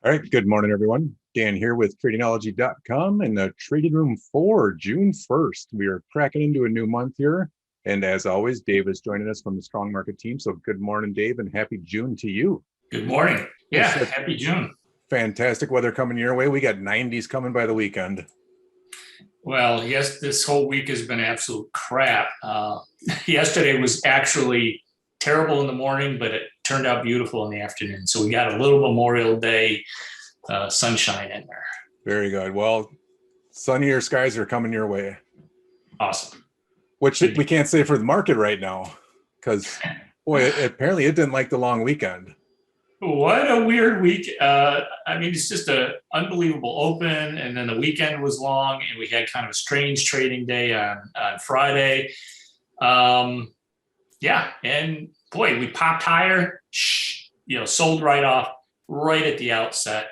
All right, good morning, everyone. Dan here with tradingology.com in the trading room for June 1st. We are cracking into a new month here. And as always, Dave is joining us from the Strong Market team. So good morning, Dave, and happy June to you. Good morning. Yeah, happy June. Fantastic weather coming your way. We got 90s coming by the weekend. Well, yes, this whole week has been absolute crap. Yesterday was actually terrible in the morning, but it turned out beautiful in the afternoon. So we got a little Memorial Day sunshine in there. Very good. Well, sunnier skies are coming your way. Awesome. Which we can't say for the market right now, because, boy, apparently it didn't like the long weekend. What a weird week. It's just an unbelievable open, and then the weekend was long, and we had kind of a strange trading day on Friday. And boy, we popped higher, sold right off right at the outset.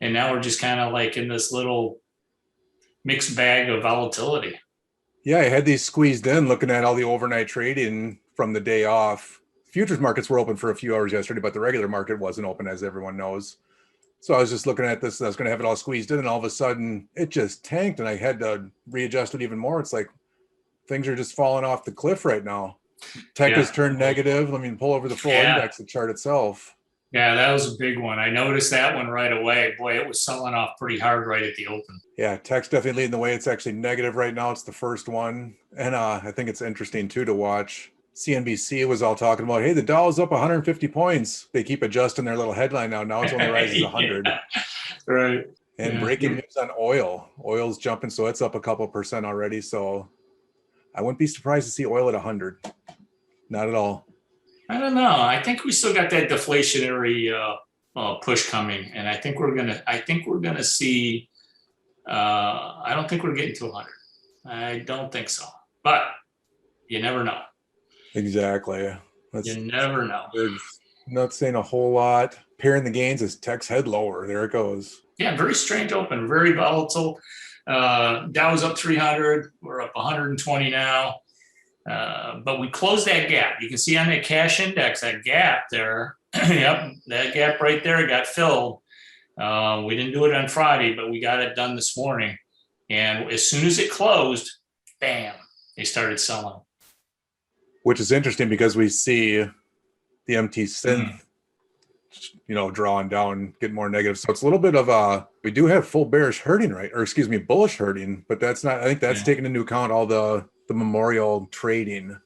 And now we're just kind of like in this little mixed bag of volatility. Yeah, I had these squeezed in looking at all the overnight trading from the day off. Futures markets were open for a few hours yesterday, but the regular market wasn't open, as everyone knows. So I was just looking at this, and I was going to have it all squeezed in, and all of a sudden it just tanked, and I had to readjust it even more. It's like things are just falling off the cliff right now. Tech has turned negative. Let me pull over the full index, the chart itself. Yeah, that was a big one. I noticed that one right away. Boy, it was selling off pretty hard right at the open. Yeah, tech's definitely leading the way. It's actually negative right now. It's the first one. And I think it's interesting, too, to watch. CNBC was all talking about, hey, the Dow's up 150 points. They keep adjusting their little headline now. Now it's only rises 100. Right. And breaking news on oil. Oil's jumping, so it's up a couple percent already. So I wouldn't be surprised to see oil at 100. Not at all. I don't know. I think we still got that deflationary push coming, and I think we're gonna see. I don't think we're getting to 100. I don't think so, but you never know. Exactly. You never know. Not saying a whole lot. Pairing the gains as tech's head lower. There it goes. Yeah, very strange open, very volatile. Dow's up 300. We're up 120 now. But we closed that gap. You can see on that cash index, that gap there. Yep, that gap right there got filled. We didn't do it on Friday, but we got it done this morning. And as soon as it closed, bam, they started selling. Which is interesting because we see the MT synth, drawing down, get more negative. So it's a little bit of we do have full bearish hurting, right? Or excuse me, bullish hurting, but that's not, I think that's taking into account all the memorial trading,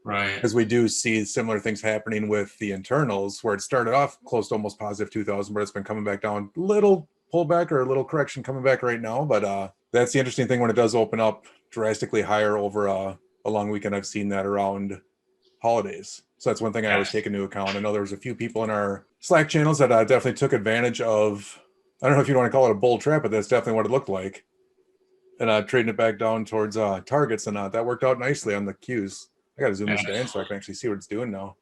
right? Because we do see similar things happening with the internals, where it started off close to almost positive 2000, but it's been coming back down, little pullback or a little correction coming back right now. But that's the interesting thing when it does open up drastically higher over a long weekend. I've seen that around holidays. So that's one thing I always take into account. I know there was a few people in our Slack channels that definitely took advantage of, I don't know if you want to call it a bull trap, but that's definitely what it looked like. And trading it back down towards targets, and that worked out nicely on the Qs. I got to zoom this guy in so I can actually see what it's doing now.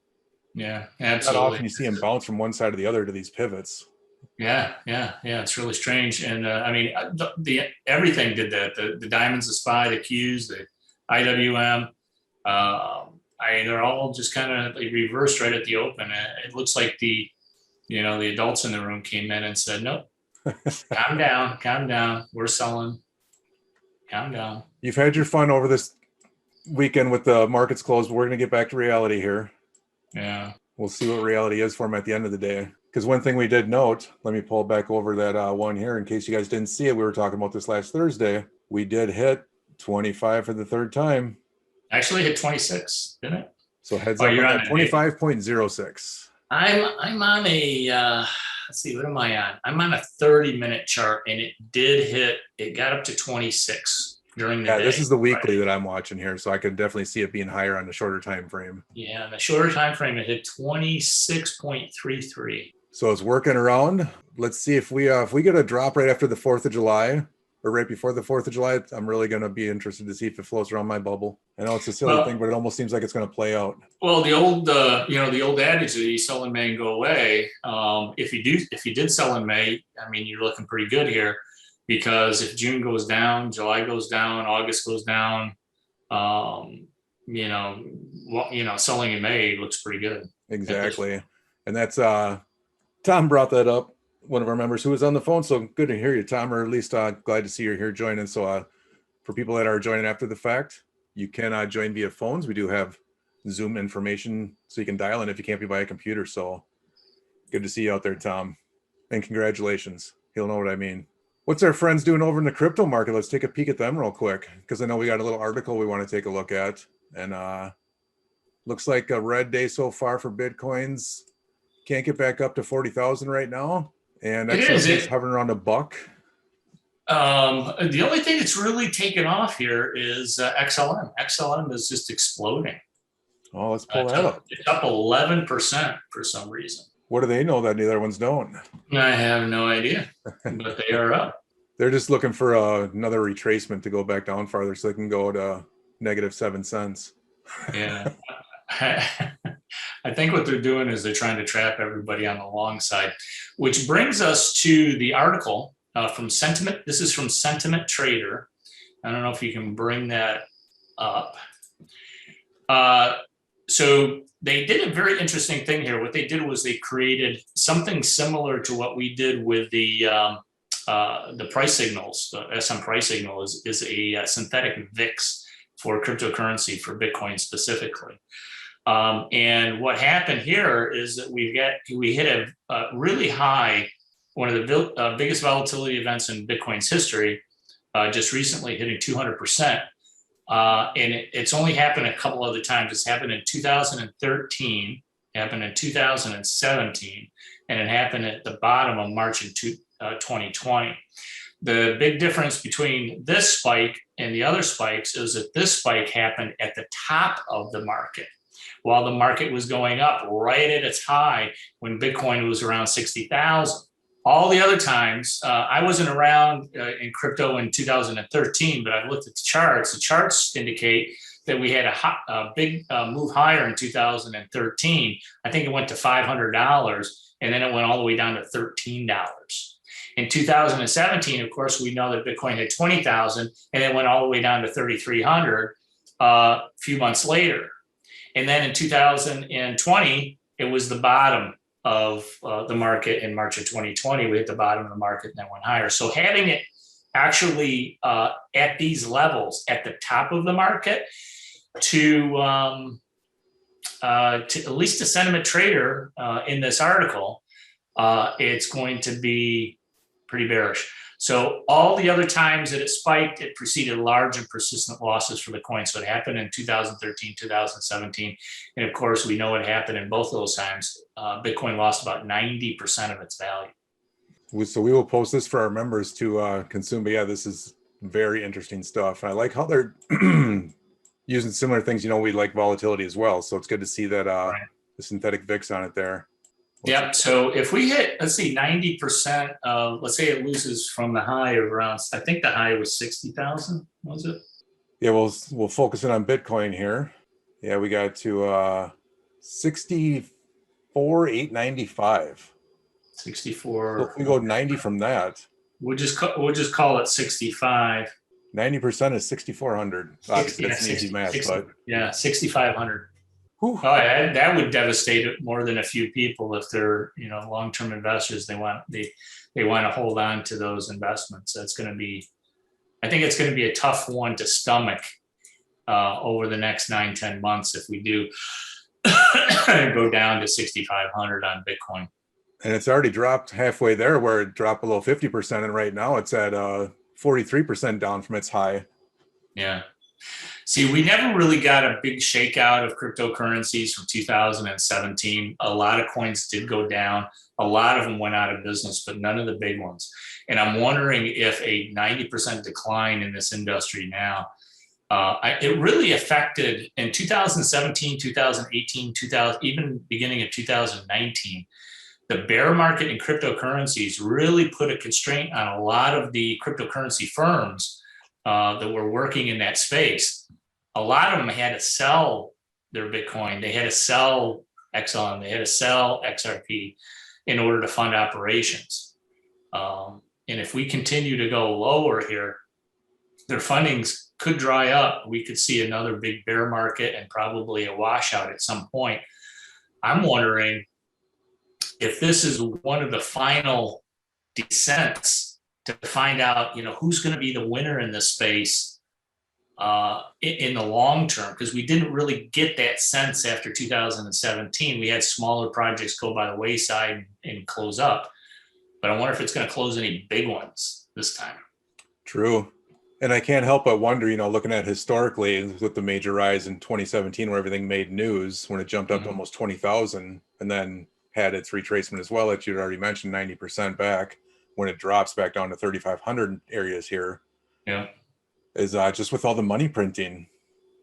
Yeah, absolutely. Not often you see him bounce from one side to the other to these pivots. Yeah. It's really strange, and everything did that. The diamonds, the SPY, the Qs, the IWM. They're all just kind of reversed right at the open. It looks like the adults in the room came in and said, "Nope, calm down. We're selling." Calm down. You've had your fun over this weekend with the markets closed, but we're going to get back to reality here. Yeah. We'll see what reality is for them at the end of the day. Because one thing we did note, let me pull back over that one here in case you guys didn't see it. We were talking about this last Thursday. We did hit 25 for the third time. Actually hit 26, didn't it? So heads up on that 25.06. I'm on a let's see, what am I on? I'm on a 30-minute chart, and it got up to 26 during the day. Yeah, this is the weekly that I'm watching here, so I could definitely see it being higher on the shorter time frame. Yeah, the shorter time frame, it hit 26.33. So it's working around. Let's see if we get a drop right after the 4th of July or right before the 4th of July. I'm really going to be interested to see if it floats around my bubble. I know it's a silly thing, but it almost seems like it's going to play out. Well, the old adage that you sell in May and go away. If you did sell in May, you're looking pretty good here, because if June goes down, July goes down, August goes down, selling in May looks pretty good. Exactly. And that's Tom brought that up one of our members who was on the phone. So good to hear you, Tom, or at least glad to see you're here joining. So for people that are joining after the fact, you can join via phones. We do have Zoom information so you can dial in if you can't be by a computer. So good to see you out there, Tom. And congratulations. He'll know what I mean. What's our friends doing over in the crypto market? Let's take a peek at them real quick, because I know we got a little article we want to take a look at. And looks like a red day so far for Bitcoins. Can't get back up to 40,000 right now. And XRP hovering around $1. The only thing that's really taken off here is XLM. XLM is just exploding. Oh, let's pull that up. It's up 11% for some reason. What do they know that the other ones don't? I have no idea, but they are up. They're just looking for another retracement to go back down farther so they can go to -7 cents. Yeah. I think what they're doing is they're trying to trap everybody on the long side, which brings us to the article from Sentiment. This is from SentimenTrader. I don't know if you can bring that up. So they did a very interesting thing here. What they did was they created something similar to what we did with the price signals. The SM price signal is a synthetic VIX for cryptocurrency, for Bitcoin specifically. And what happened here is that we hit a really high, one of the biggest volatility events in Bitcoin's history, just recently hitting 200%. And it's only happened a couple other times. It's happened in 2013, happened in 2017, and it happened at the bottom of March in 2020. The big difference between this spike and the other spikes is that this spike happened at the top of the market, while the market was going up right at its high when Bitcoin was around 60,000. All the other times, I wasn't around in crypto in 2013, but I've looked at the charts. The charts indicate that we had a big move higher in 2013. I think it went to $500, and then it went all the way down to $13. In 2017, of course, we know that Bitcoin hit 20,000, and it went all the way down to 3,300 a few months later. And then in 2020, it was the bottom of the market in March of 2020. We hit the bottom of the market and then went higher. So having it actually at these levels, at the top of the market, to at least to SentimenTrader in this article, it's going to be pretty bearish. So all the other times that it spiked, it preceded large and persistent losses for the coin. So it happened in 2013, 2017. And of course, we know what happened in both of those times. Bitcoin lost about 90% of its value. So we will post this for our members to consume. But yeah, this is very interesting stuff. I like how they're using similar things. You know, we like volatility as well. So it's good to see that Right. the synthetic VIX on it there. Yep. So if we hit, let's see, 90%, let's say it loses from the high of around, I think the high was 60,000, was it? Yeah, we'll focus in on Bitcoin here. Yeah, we got to 64,895. 64. So if we go 90 from that, We'll just call it 65. 90% is 6,400. Obviously, that's an easy math, but yeah, 6,500. Whew. Oh, that would devastate more than a few people if they're, long-term investors. They want to hold on to those investments. I think it's going to be a tough one to stomach over the next 9-10 months if we do go down to 6,500 on Bitcoin. And it's already dropped halfway there, where it dropped below 50%, and right now it's at 43% down from its high. Yeah. See, we never really got a big shakeout of cryptocurrencies from 2017. A lot of coins did go down. A lot of them went out of business, but none of the big ones. And I'm wondering if a 90% decline in this industry now, it really affected in 2017, 2018, even beginning of 2019. The bear market in cryptocurrencies really put a constraint on a lot of the cryptocurrency firms that were working in that space. A lot of them had to sell their Bitcoin. They had to sell XLM. They had to sell XRP in order to fund operations. And if we continue to go lower here, their fundings could dry up. We could see another big bear market and probably a washout at some point. I'm wondering if this is one of the final descents to find out, who's going to be the winner in this space in the long term, because we didn't really get that sense after 2017. We had smaller projects go by the wayside and close up, but I wonder if it's going to close any big ones this time. True. And I can't help but wonder, looking at historically with the major rise in 2017 where everything made news, when it jumped up to almost 20,000 and then had its retracement as well that you'd already mentioned, 90% back, when it drops back down to 3,500 areas here. Yeah. Is just with all the money printing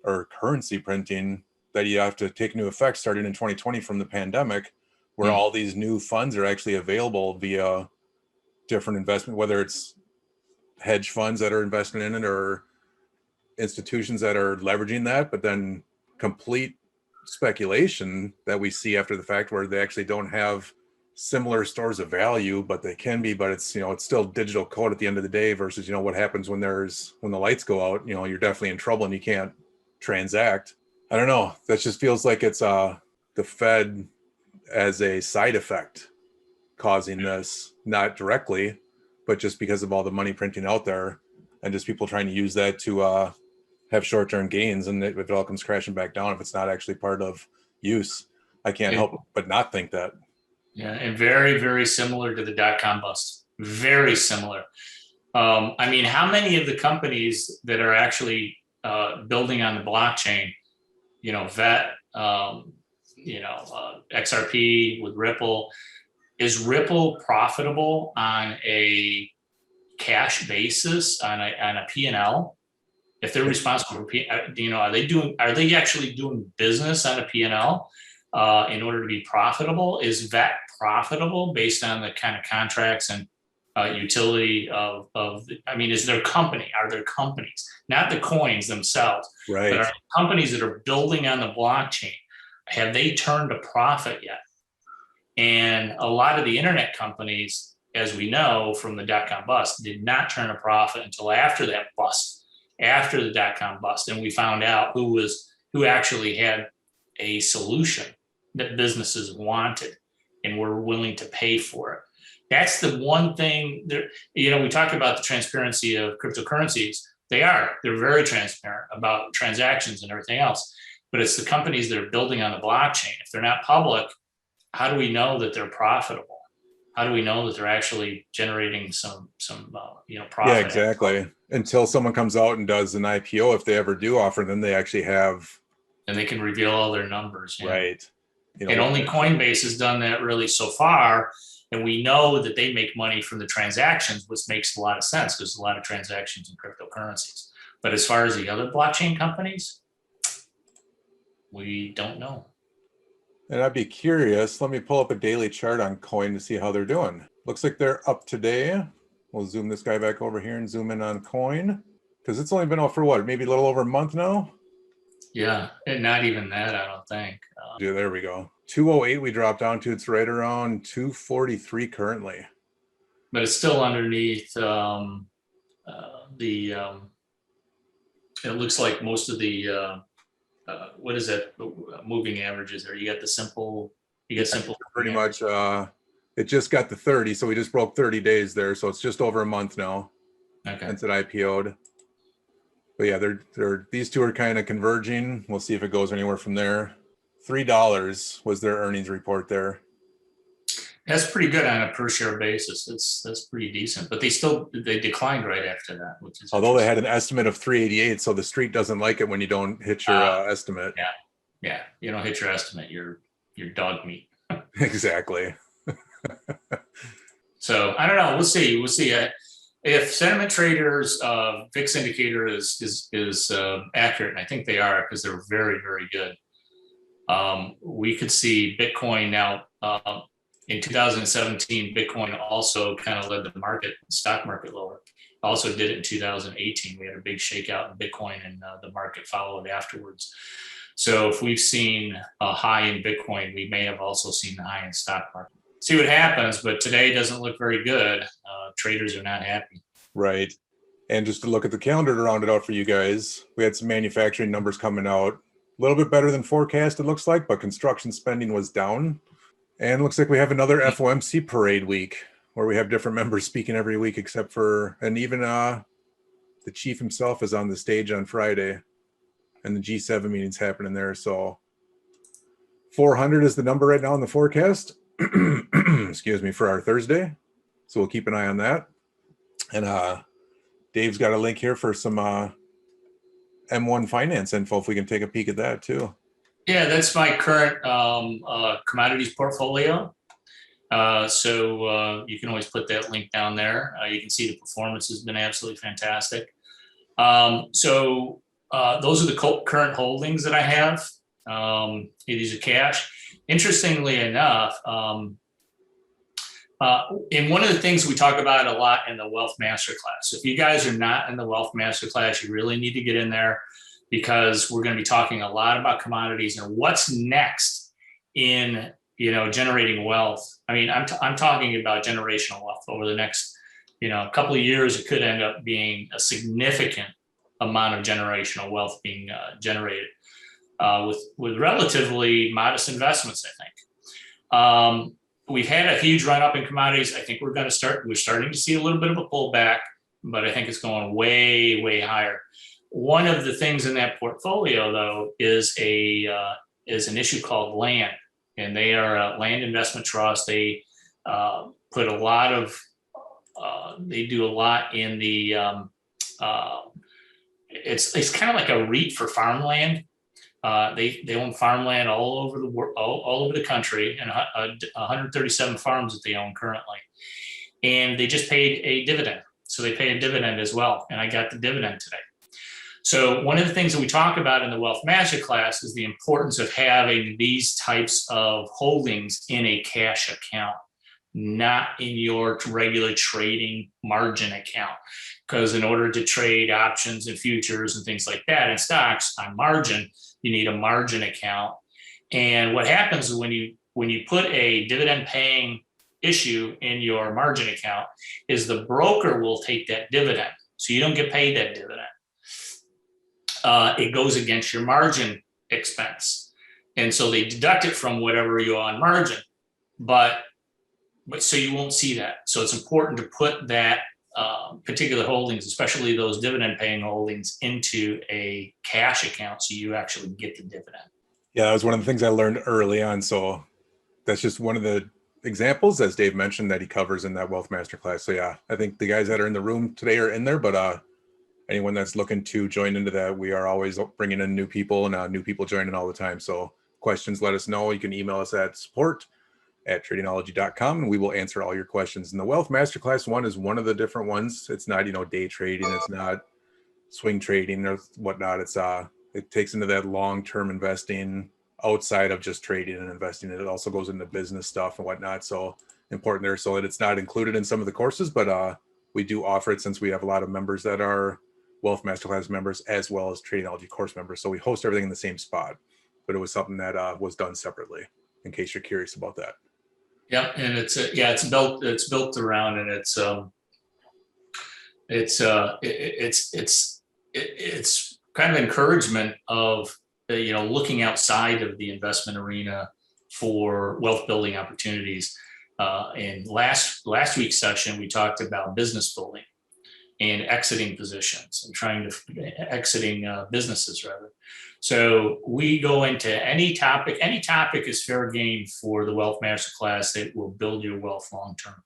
or currency printing that you have to take new effect starting in 2020 from the pandemic, where all these new funds are actually available via different investment, whether it's hedge funds that are investing in it or institutions that are leveraging that, but then complete speculation that we see after the fact where they actually don't have similar stores of value, but they can be, but it's, it's still digital code at the end of the day versus, what happens when the lights go out, you're definitely in trouble and you can't transact. I don't know. That just feels like it's the Fed as a side effect causing this, not directly, but just because of all the money printing out there and just people trying to use that to have short-term gains. And if it all comes crashing back down, if it's not actually part of use, I can't help but not think that. Yeah, and very, very similar to the dot-com bust. Very similar. How many of the companies that are actually building on the blockchain, VET, XRP with Ripple, is Ripple profitable on a cash basis on a P&L? If they're responsible for, are they actually doing business on a P&L in order to be profitable? Is VET profitable based on the kind of contracts and utility is there are there companies, not the coins themselves, right, but are companies that are building on the blockchain, have they turned a profit yet? And a lot of the internet companies, as we know from the dot-com bust, did not turn a profit until after that bust, after the dot-com bust. And we found out who actually had a solution that businesses wanted and were willing to pay for it. That's the one thing that, we talk about the transparency of cryptocurrencies. They're very transparent about transactions and everything else, but it's the companies that are building on the blockchain. If they're not public, how do we know that they're profitable? How do we know that they're actually generating some profit? Yeah, exactly. Until someone comes out and does an IPO, if they ever do offer, then they actually have. And they can reveal all their numbers. Yeah. Right. And only Coinbase has done that really so far. And we know that they make money from the transactions, which makes a lot of sense because there's a lot of transactions in cryptocurrencies. But as far as the other blockchain companies, we don't know. And I'd be curious, let me pull up a daily chart on Coin to see how they're doing. Looks like they're up today. We'll zoom this guy back over here and zoom in on Coin because it's only been out for what, maybe a little over a month now? Yeah, and not even that, I don't think. Yeah, there we go. 208 we dropped down to. It's right around 243 currently. But it's still underneath it looks like most of the what is that moving averages there? You got simple pretty much it just got to 30, so we just broke 30 days there, so it's just over a month now. Okay. Since it IPO'd. But yeah, these two are kind of converging. We'll see if it goes anywhere from there. $3 was their earnings report there. That's pretty good on a per share basis. That's pretty decent. But they declined right after that, which is although they had an estimate of 388, so the street doesn't like it when you don't hit your estimate. Yeah, you don't hit your estimate, you're dog meat. Exactly. So I don't know. We'll see. If SentimenTrader's VIX indicator is accurate, and I think they are because they're very, very good. We could see Bitcoin now. In 2017, Bitcoin also kind of led the stock market lower. Also did it in 2018. We had a big shakeout in Bitcoin, and the market followed afterwards. So if we've seen a high in Bitcoin, we may have also seen the high in stock market. See what happens, but today doesn't look very good. Traders are not happy. Right. And just to look at the calendar to round it out for you guys, we had some manufacturing numbers coming out. A little bit better than forecast, it looks like, but construction spending was down. And it looks like we have another FOMC parade week. where we have different members speaking every week, except for, and even the chief himself is on the stage on Friday, and the G7 meeting's happening there. So 400 is the number right now in the forecast. Excuse me, for our Thursday. So we'll keep an eye on that. And Dave's got a link here for some M1 finance info, if we can take a peek at that too. Yeah, that's my current commodities portfolio. So you can always put that link down there. You can see the performance has been absolutely fantastic. So those are the current holdings that I have. These are cash. Interestingly enough, and one of the things we talk about a lot in the Wealth Masterclass. If you guys are not in the Wealth Masterclass, you really need to get in there, because we're going to be talking a lot about commodities and what's next in, generating wealth. I mean, I'm talking about generational wealth over the next, couple of years. It could end up being a significant amount of generational wealth being generated with relatively modest investments, I think. We've had a huge run up in commodities. I think we're starting to see a little bit of a pullback, but I think it's going way, way higher. One of the things in that portfolio, though, is an issue called land, and they are a land investment trust. They put a lot of, they do a lot in the, it's kind of like a REIT for farmland. They own farmland all over the world, all over the country, and 137 farms that they own currently. And they just paid a dividend. So they pay a dividend as well. And I got the dividend today. So one of the things that we talk about in the Wealth Masterclass is the importance of having these types of holdings in a cash account, not in your regular trading margin account. Because in order to trade options and futures and things like that in stocks on margin, you need a margin account. And what happens is when you put a dividend paying issue in your margin account, is the broker will take that dividend. So you don't get paid that dividend. It goes against your margin expense. And so they deduct it from whatever you owe on margin, but so you won't see that. So it's important to put that particular holdings, especially those dividend paying holdings, into a cash account so you actually get the dividend. Yeah, that was one of the things I learned early on. So that's just one of the examples, as Dave mentioned, that he covers in that Wealth Masterclass. So yeah, I think the guys that are in the room today are in there, but anyone that's looking to join into that, we are always bringing in new people, and new people joining all the time. So questions, let us know. You can email us at support@tradingology.com, and we will answer all your questions. And the Wealth Masterclass one is one of the different ones. It's not, day trading. It's not swing trading or whatnot. It's it takes into that long-term investing outside of just trading and investing. It also goes into business stuff and whatnot. So important there. So that it's not included in some of the courses, but we do offer it since we have a lot of members that are Wealth Masterclass members as well as Tradingology course members. So we host everything in the same spot, but it was something that was done separately, in case you're curious about that. Yeah, and it's built around, and it's kind of encouragement of looking outside of the investment arena for wealth building opportunities. In last week's session, we talked about business building and exiting positions and exiting businesses rather. So we go into any topic. Any topic is fair game for the Wealth Masterclass that will build your wealth long term.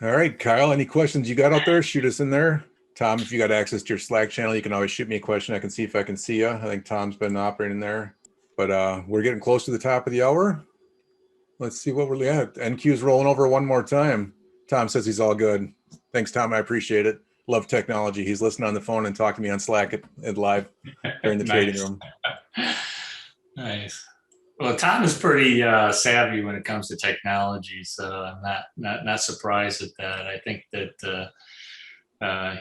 All right, Kyle, any questions you got out there? Shoot us in there. Tom, if you got access to your Slack channel, you can always shoot me a question. I can see if I can see you. I think Tom's been operating there. But we're getting close to the top of the hour. Let's see what we're at. NQ's rolling over one more time. Tom says he's all good. Thanks, Tom. I appreciate it. Love technology. He's listening on the phone and talking to me on Slack at live during the trading room. Nice. Well, Tom is pretty savvy when it comes to technology, so I'm not surprised at that. I think that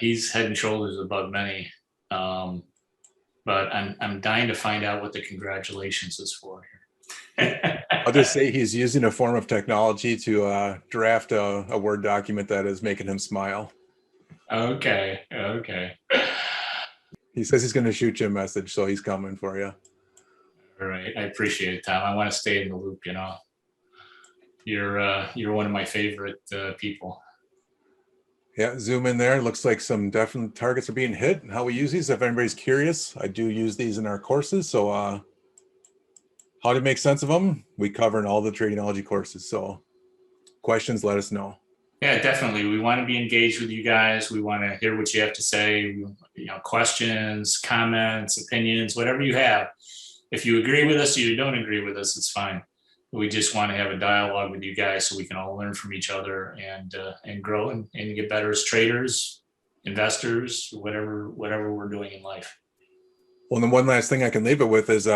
he's head and shoulders above many. But I'm dying to find out what the congratulations is for here. I'll just say he's using a form of technology to draft a Word document that is making him smile. Okay. He says he's going to shoot you a message, so he's coming for you. All right. I appreciate it, Tom. I want to stay in the loop, You're one of my favorite people. Yeah, zoom in there. Looks like some definite targets are being hit. And how we use these, if anybody's curious, I do use these in our courses. So how to make sense of them, we cover in all the Tradingology courses. So questions, let us know. Yeah, definitely. We want to be engaged with you guys. We want to hear what you have to say, questions, comments, opinions, whatever you have. If you agree with us or you don't agree with us, it's fine. We just want to have a dialogue with you guys so we can all learn from each other and grow and get better as traders, investors, whatever we're doing in life. Well, then one last thing I can leave it with is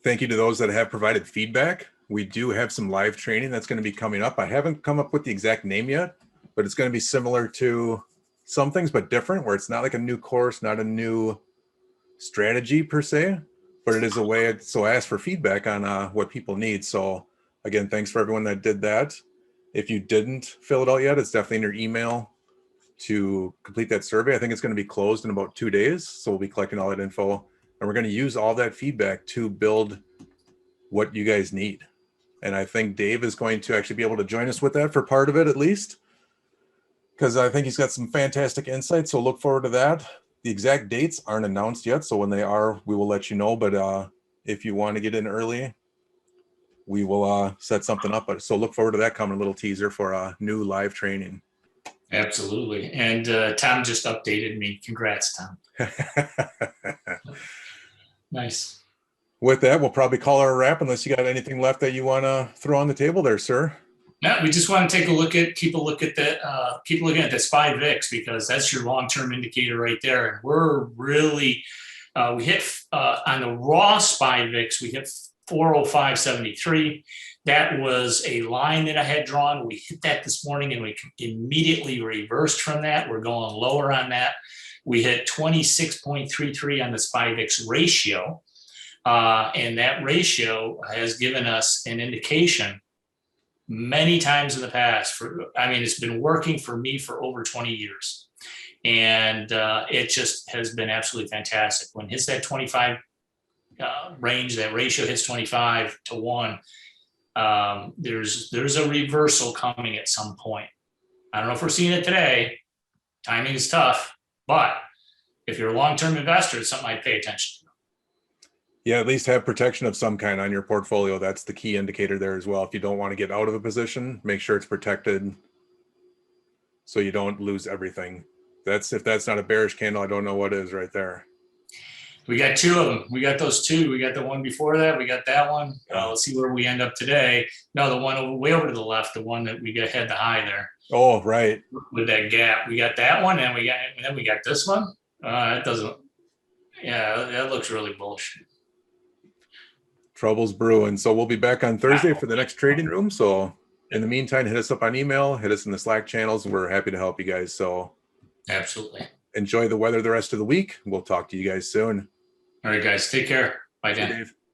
thank you to those that have provided feedback. We do have some live training that's going to be coming up. I haven't come up with the exact name yet, but it's going to be similar to some things, but different, where it's not like a new course, not a new strategy per se, but it is a way. So ask for feedback on what people need. So again, thanks for everyone that did that. If you didn't fill it out yet, it's definitely in your email to complete that survey. I think it's going to be closed in about 2 days. So we'll be collecting all that info, and we're going to use all that feedback to build what you guys need. And I think Dave is going to actually be able to join us with that for part of it, at least, because I think he's got some fantastic insights. So look forward to that. The exact dates aren't announced yet, so when they are, we will let you know. But if you want to get in early, we will set something up. So look forward to that coming, a little teaser for a new live training. Absolutely. And Tom just updated me. Congrats, Tom. Nice. With that, we'll probably call our wrap unless you got anything left that you want to throw on the table there, sir. No, we just want to keep a look at that, keep looking at the SPY VIX, because that's your long-term indicator right there. And we're really, we hit on the raw SPY VIX, we hit 405.73. That was a line that I had drawn. We hit that this morning and we immediately reversed from that. We're going lower on that. We hit 26.33 on the SPY VIX ratio. And that ratio has given us an indication many times in the past. It's been working for me for over 20 years. And it just has been absolutely fantastic. When it hits that 25 range, that ratio hits 25 to 1, there's a reversal coming at some point. I don't know if we're seeing it today. Timing is tough, but if you're a long-term investor, it's something I'd pay attention to. Yeah, at least have protection of some kind on your portfolio. That's the key indicator there as well. If you don't want to get out of a position, make sure it's protected so you don't lose everything. If that's not a bearish candle, I don't know what is right there. We got 2 of them. We got those 2. We got the one before that. We got that one. Let's see where we end up today. No, the one way over to the left, the one that we had the high there. Oh, right. With that gap, we got that one, and then we got this one. It doesn't. Yeah, that looks really bullish. Trouble's brewing. So we'll be back on Thursday for the next trading room. So in the meantime, hit us up on email, hit us in the Slack channels. We're happy to help you guys. So absolutely. Enjoy the weather the rest of the week. We'll talk to you guys soon. All right, guys. Take care. Bye, Dan. Dave.